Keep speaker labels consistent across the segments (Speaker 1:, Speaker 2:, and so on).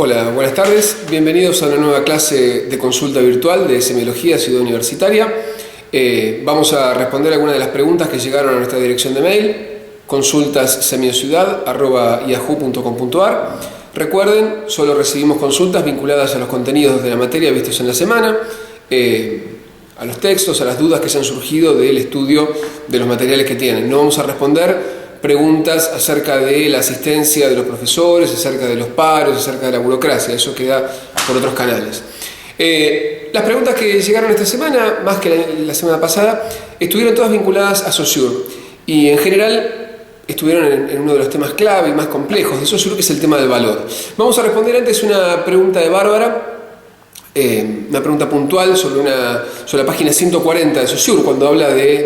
Speaker 1: Hola, buenas tardes. Bienvenidos a una nueva clase de consulta virtual de Semiología Ciudad Universitaria. Vamos a responder algunas de las preguntas que llegaron a nuestra dirección de mail, consultassemiociudad@yahoo.com.ar. Recuerden, solo recibimos consultas vinculadas a los contenidos de la materia vistos en la semana, a los textos, a las dudas que se han surgido del estudio de los materiales que tienen. No vamos a responder preguntas acerca de la asistencia de los profesores, acerca de los paros, acerca de la burocracia. Eso queda por otros canales. Las preguntas que llegaron esta semana, más que la semana pasada, estuvieron todas vinculadas a Saussure y en general estuvieron en uno de los temas clave y más complejos de Saussure, que es el tema del valor. Vamos a responder antes una pregunta de Bárbara, una pregunta puntual sobre la página 140 de Saussure, cuando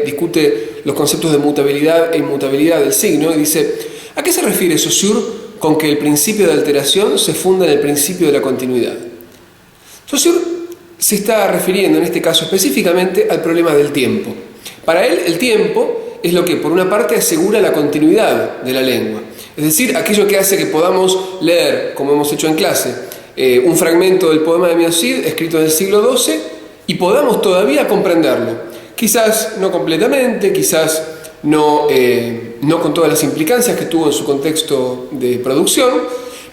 Speaker 1: discute los conceptos de mutabilidad e inmutabilidad del signo, y dice: ¿a qué se refiere Saussure con que el principio de alteración se funda en el principio de la continuidad? Saussure se está refiriendo en este caso específicamente al problema del tiempo. Para él, el tiempo es lo que, por una parte, asegura la continuidad de la lengua, es decir, aquello que hace que podamos leer, como hemos hecho en clase, un fragmento del poema de Mio Cid, escrito en el siglo XII, y podamos todavía comprenderlo. Quizás no completamente, quizás no con todas las implicancias que tuvo en su contexto de producción,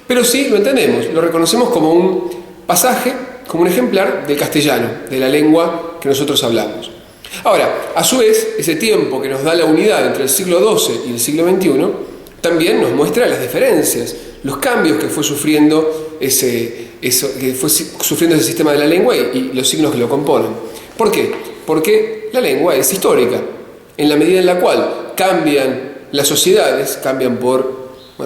Speaker 1: pero sí lo entendemos, lo reconocemos como un pasaje, como un ejemplar del castellano, de la lengua que nosotros hablamos. Ahora, a su vez, ese tiempo que nos da la unidad entre el siglo XII y el siglo XXI también nos muestra las diferencias, los cambios que fue sufriendo ese sistema de la lengua y los signos que lo componen. ¿Por qué? Porque la lengua es histórica. En la medida en la cual cambian las sociedades,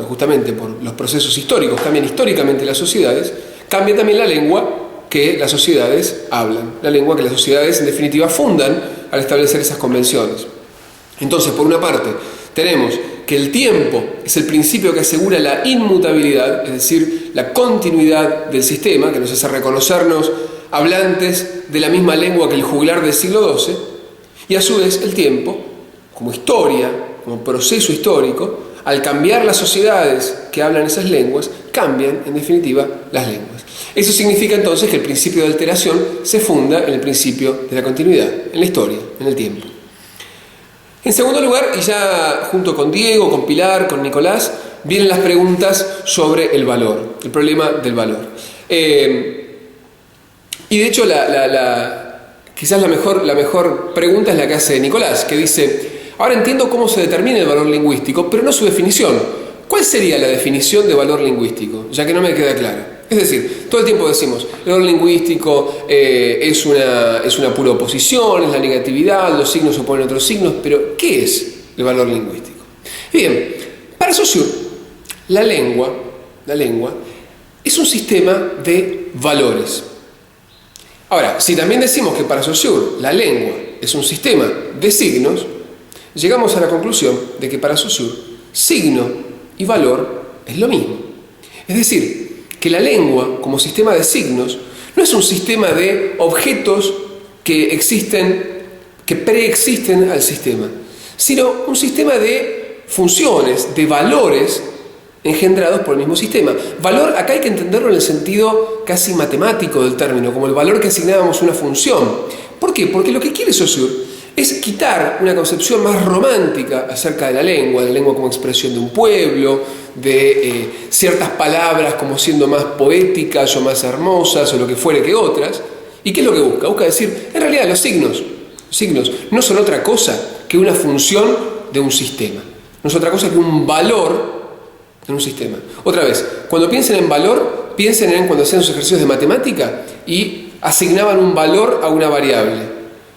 Speaker 1: justamente por los procesos históricos, cambian históricamente las sociedades, cambia también la lengua que las sociedades hablan, la lengua que las sociedades en definitiva fundan al establecer esas convenciones. Entonces, por una parte, tenemos que el tiempo es el principio que asegura la inmutabilidad, es decir, la continuidad del sistema, que nos hace reconocernos hablantes de la misma lengua que el juglar del siglo XII, y a su vez el tiempo, como historia, como proceso histórico, al cambiar las sociedades que hablan esas lenguas, cambian en definitiva las lenguas. Eso significa entonces que el principio de alteración se funda en el principio de la continuidad, en la historia, en el tiempo. En segundo lugar, y ya junto con Diego, con Pilar, con Nicolás, vienen las preguntas sobre el valor, el problema del valor. Y de hecho, quizás la mejor pregunta es la que hace Nicolás, que dice: ahora entiendo cómo se determina el valor lingüístico, pero no su definición. ¿Cuál sería la definición de valor lingüístico? Ya que no me queda clara. Es decir, todo el tiempo decimos, el valor lingüístico es una pura oposición, es la negatividad, los signos oponen otros signos, pero ¿qué es el valor lingüístico? Bien, para Saussure, la lengua es un sistema de valores. Ahora, si también decimos que para Saussure la lengua es un sistema de signos, llegamos a la conclusión de que para Saussure signo y valor es lo mismo. Es decir, que la lengua como sistema de signos no es un sistema de objetos que preexisten al sistema, sino un sistema de funciones, de valores engendrados por el mismo sistema. Valor, acá hay que entenderlo en el sentido casi matemático del término, como el valor que asignábamos a una función. ¿Por qué? Porque lo que quiere Saussure es quitar una concepción más romántica acerca de la lengua como expresión de un pueblo, de ciertas palabras como siendo más poéticas o más hermosas o lo que fuere que otras. ¿Y qué es lo que busca? Busca decir, en realidad los signos no son otra cosa que una función de un sistema, no es otra cosa que un valor en un sistema. Otra vez, cuando piensen en valor, piensen en cuando hacían sus ejercicios de matemática y asignaban un valor a una variable.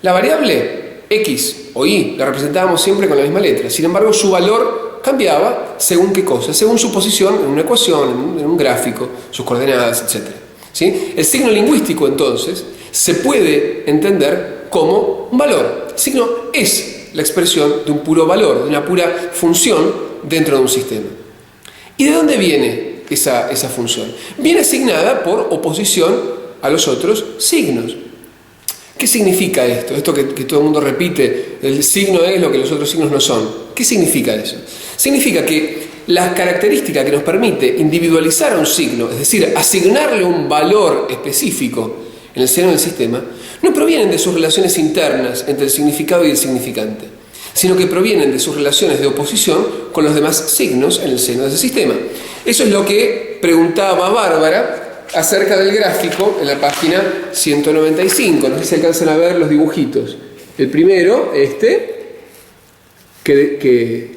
Speaker 1: La variable X o Y la representábamos siempre con la misma letra. Sin embargo, su valor cambiaba según qué cosa, según su posición en una ecuación, en un gráfico, sus coordenadas, etc. ¿Sí? El signo lingüístico, entonces, se puede entender como un valor. El signo es la expresión de un puro valor, de una pura función dentro de un sistema. ¿Y de dónde viene esa función? Viene asignada por oposición a los otros signos. ¿Qué significa esto? Esto que todo el mundo repite, el signo es lo que los otros signos no son. ¿Qué significa eso? Significa que la característica que nos permite individualizar a un signo, es decir, asignarle un valor específico en el seno del sistema, no provienen de sus relaciones internas entre el significado y el significante, sino que provienen de sus relaciones de oposición con los demás signos en el seno de ese sistema. Eso es lo que preguntaba Bárbara acerca del gráfico en la página 195. No sé si alcanzan a ver los dibujitos. El primero, que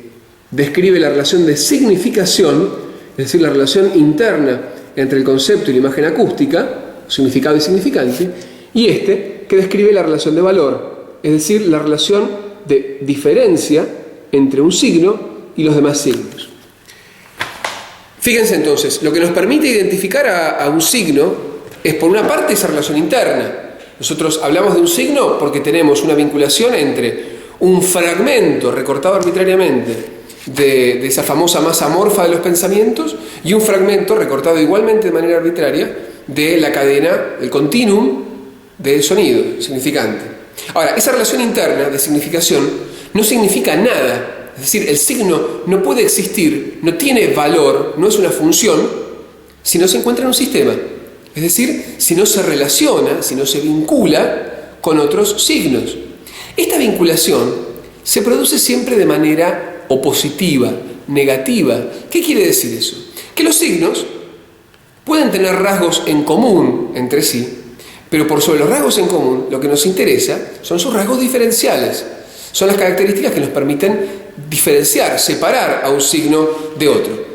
Speaker 1: describe la relación de significación, es decir, la relación interna entre el concepto y la imagen acústica, significado y significante, y que describe la relación de valor, es decir, la relación de diferencia entre un signo y los demás signos. Fíjense entonces, lo que nos permite identificar a un signo es, por una parte, esa relación interna. Nosotros hablamos de un signo porque tenemos una vinculación entre un fragmento recortado arbitrariamente de esa famosa masa amorfa de los pensamientos y un fragmento recortado igualmente de manera arbitraria de la cadena, el continuum del sonido significante. Ahora, esa relación interna de significación no significa nada, es decir, el signo no puede existir, no tiene valor, no es una función, si no se encuentra en un sistema, es decir, si no se relaciona, si no se vincula con otros signos. Esta vinculación se produce siempre de manera opositiva, negativa. ¿Qué quiere decir eso? Que los signos pueden tener rasgos en común entre sí, pero por sobre los rasgos en común, lo que nos interesa son sus rasgos diferenciales. Son las características que nos permiten diferenciar, separar a un signo de otro.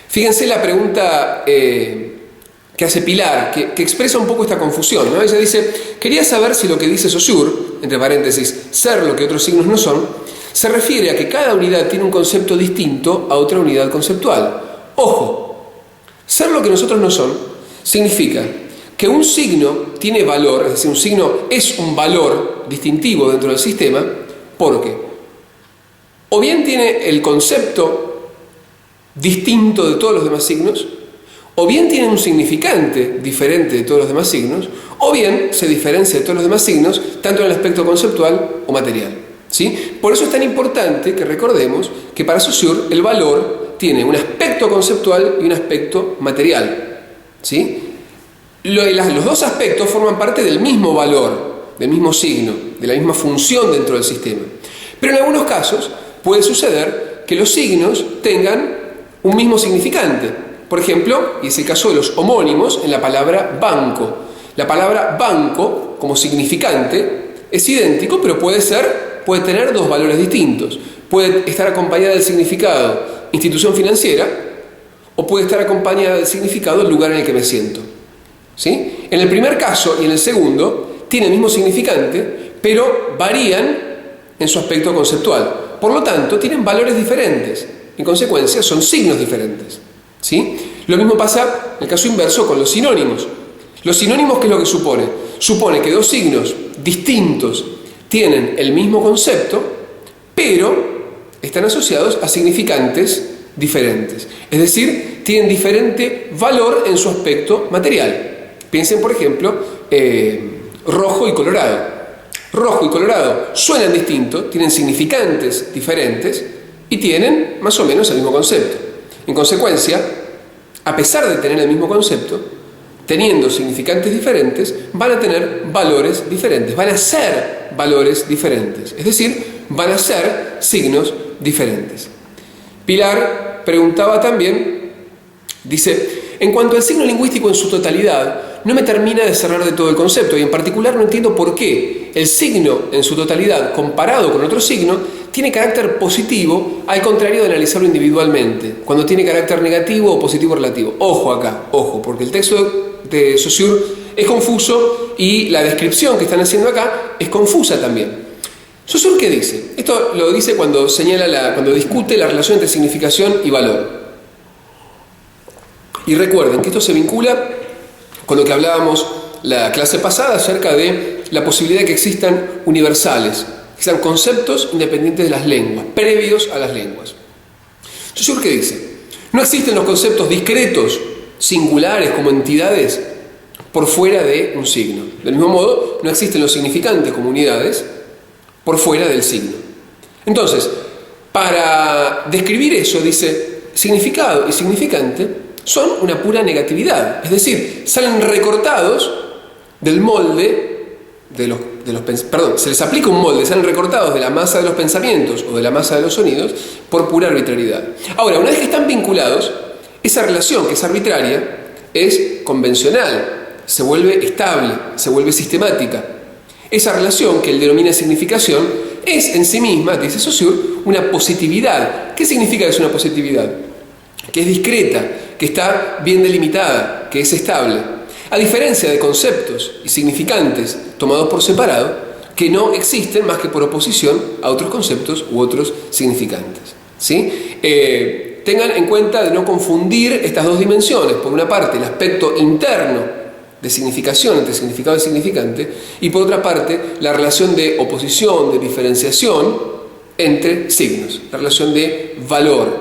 Speaker 1: Fíjense la pregunta que hace Pilar, que expresa un poco esta confusión, ¿no? Ella dice, quería saber si lo que dice Saussure, entre paréntesis, ser lo que otros signos no son, se refiere a que cada unidad tiene un concepto distinto a otra unidad conceptual. Ojo, ser lo que nosotros no son significa que un signo tiene valor, es decir, un signo es un valor distintivo dentro del sistema, porque o bien tiene el concepto distinto de todos los demás signos, o bien tiene un significante diferente de todos los demás signos, o bien se diferencia de todos los demás signos, tanto en el aspecto conceptual o material. ¿Sí? Por eso es tan importante que recordemos que para Saussure el valor tiene un aspecto conceptual y un aspecto material. ¿Sí? Los dos aspectos forman parte del mismo valor, del mismo signo, de la misma función dentro del sistema. Pero en algunos casos puede suceder que los signos tengan un mismo significante. Por ejemplo, y es el caso de los homónimos en la palabra banco. La palabra banco, como significante, es idéntico, pero puede tener dos valores distintos. Puede estar acompañada del significado institución financiera o puede estar acompañada del significado lugar en el que me siento. ¿Sí? En el primer caso y en el segundo tienen el mismo significante, pero varían en su aspecto conceptual. Por lo tanto, tienen valores diferentes. En consecuencia, son signos diferentes. ¿Sí? Lo mismo pasa en el caso inverso con los sinónimos. Los sinónimos, ¿qué es lo que supone? Supone que dos signos distintos tienen el mismo concepto, pero están asociados a significantes diferentes. Es decir, tienen diferente valor en su aspecto material. Piensen, por ejemplo, rojo y colorado. Rojo y colorado suenan distintos, tienen significantes diferentes y tienen más o menos el mismo concepto. En consecuencia, a pesar de tener el mismo concepto, teniendo significantes diferentes, van a tener valores diferentes, van a ser valores diferentes, es decir, van a ser signos diferentes. Pilar preguntaba también, dice, en cuanto al signo lingüístico en su totalidad, no me termina de cerrar de todo el concepto y en particular no entiendo por qué el signo en su totalidad comparado con otro signo tiene carácter positivo al contrario de analizarlo individualmente, cuando tiene carácter negativo o positivo relativo. Ojo acá, ojo, porque el texto de Saussure es confuso y la descripción que están haciendo acá es confusa también. Saussure, ¿qué dice? Esto lo dice cuando cuando discute la relación entre significación y valor. Y recuerden que esto se vincula con lo que hablábamos la clase pasada acerca de la posibilidad de que existan universales, que sean conceptos independientes de las lenguas, previos a las lenguas. Saussure, ¿qué dice? No existen los conceptos discretos, singulares, como entidades, por fuera de un signo. Del mismo modo, no existen los significantes como unidades por fuera del signo. Entonces, para describir eso, dice, significado y significante son una pura negatividad, es decir, salen recortados del molde se les aplica un molde, salen recortados de la masa de los pensamientos o de la masa de los sonidos por pura arbitrariedad. Ahora, una vez que están vinculados, esa relación que es arbitraria es convencional, se vuelve estable, se vuelve sistemática. Esa relación, que él denomina significación, es en sí misma, dice Saussure, una positividad. ¿Qué significa que es una positividad? Que es discreta, que está bien delimitada, que es estable. A diferencia de conceptos y significantes tomados por separado, que no existen más que por oposición a otros conceptos u otros significantes. ¿Sí? Tengan en cuenta de no confundir estas dos dimensiones. Por una parte, el aspecto interno de significación entre significado y significante, y por otra parte, la relación de oposición, de diferenciación entre signos, la relación de valor,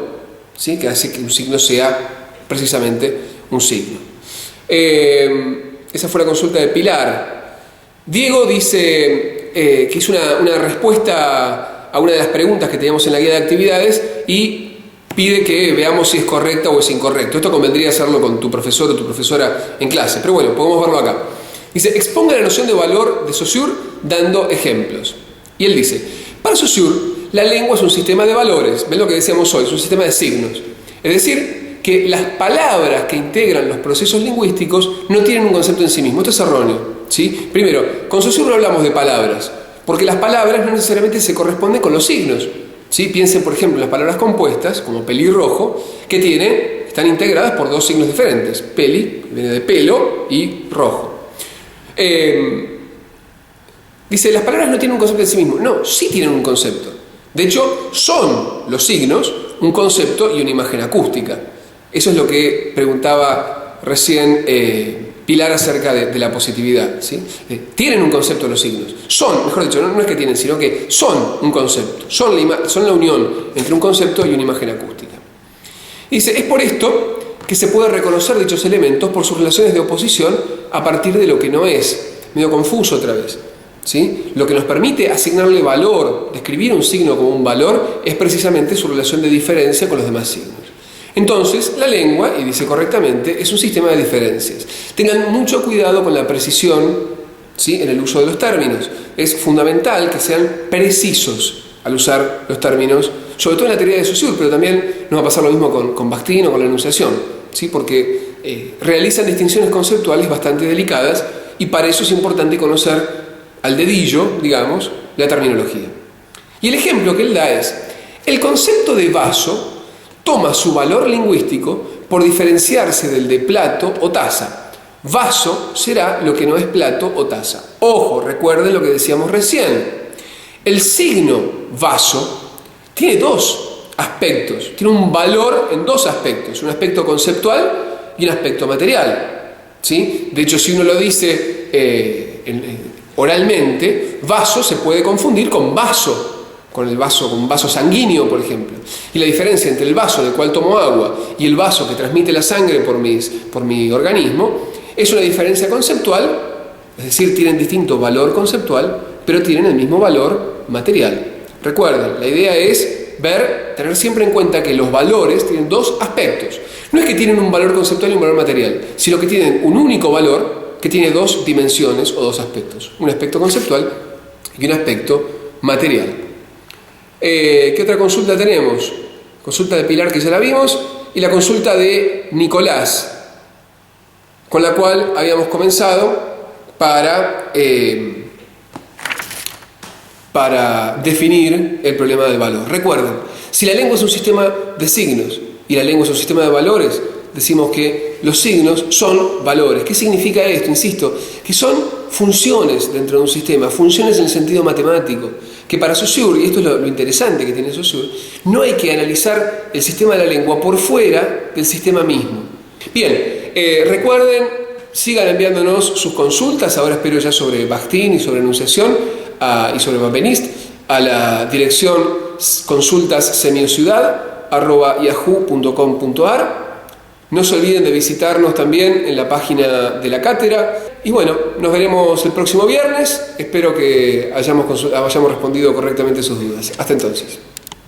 Speaker 1: ¿sí? Que hace que un signo sea precisamente un signo. Esa fue la consulta de Pilar. Diego dice que es una respuesta a una de las preguntas que teníamos en la guía de actividades y pide que veamos si es correcta o es incorrecto. Esto convendría hacerlo con tu profesor o tu profesora en clase, pero bueno, podemos verlo acá. Dice, exponga la noción de valor de Saussure dando ejemplos. Y él dice, para Saussure, la lengua es un sistema de valores. ¿Ven lo que decíamos hoy? Es un sistema de signos. Es decir, que las palabras que integran los procesos lingüísticos no tienen un concepto en sí mismo. Esto es erróneo, ¿sí? Primero, con Saussure no hablamos de palabras, porque las palabras no necesariamente se corresponden con los signos, ¿sí? Piensen, por ejemplo, en las palabras compuestas, como pelirrojo, que están integradas por dos signos diferentes. Peli, que viene de pelo, y rojo. Dice, las palabras no tienen un concepto en sí mismo. No, sí tienen un concepto. De hecho, son los signos un concepto y una imagen acústica. Eso es lo que preguntaba recién Pilar acerca de la positividad, ¿sí? Tienen un concepto los signos. Son, mejor dicho, no es que tienen, sino que son un concepto. Son la unión entre un concepto y una imagen acústica. Dice, es por esto que se puede reconocer dichos elementos por sus relaciones de oposición a partir de lo que no es. Medio confuso otra vez, ¿sí? Lo que nos permite asignarle valor, describir un signo como un valor, es precisamente su relación de diferencia con los demás signos. Entonces, la lengua, y dice correctamente, es un sistema de diferencias. Tengan mucho cuidado con la precisión, ¿sí? En el uso de los términos. Es fundamental que sean precisos al usar los términos, sobre todo en la teoría de Saussure, pero también nos va a pasar lo mismo con Bakhtin o con la enunciación, ¿sí? Porque realizan distinciones conceptuales bastante delicadas y para eso es importante conocer al dedillo, digamos, la terminología. Y el ejemplo que él da es, el concepto de vaso toma su valor lingüístico por diferenciarse del de plato o taza. Vaso será lo que no es plato o taza. Ojo, recuerden lo que decíamos recién. El signo vaso tiene dos aspectos, tiene un valor en dos aspectos, un aspecto conceptual y un aspecto material, ¿sí? De hecho, si uno lo dice oralmente, vaso se puede confundir con vaso, con un vaso sanguíneo, por ejemplo. Y la diferencia entre el vaso del cual tomo agua y el vaso que transmite la sangre por mi organismo es una diferencia conceptual, es decir, tienen distinto valor conceptual, pero tienen el mismo valor material. Recuerden, la idea es tener siempre en cuenta que los valores tienen dos aspectos. No es que tienen un valor conceptual y un valor material, sino que tienen un único valor que tiene dos dimensiones o dos aspectos. Un aspecto conceptual y un aspecto material. ¿Qué otra consulta tenemos? Consulta de Pilar, que ya la vimos, y la consulta de Nicolás, con la cual habíamos comenzado para definir el problema del valor. Recuerden, si la lengua es un sistema de signos y la lengua es un sistema de valores, decimos que los signos son valores. ¿Qué significa esto? Insisto, que son funciones dentro de un sistema, funciones en el sentido matemático, que para Saussure, y esto es lo interesante que tiene Saussure, no hay que analizar el sistema de la lengua por fuera del sistema mismo. Bien, recuerden, sigan enviándonos sus consultas, ahora espero ya sobre Bakhtin y sobre enunciación y sobre Benveniste, a la dirección consultassemiciudad@yahoo.com.ar. No se olviden de visitarnos también en la página de la cátedra. Y bueno, nos veremos el próximo viernes. Espero que hayamos respondido correctamente sus dudas. Hasta entonces.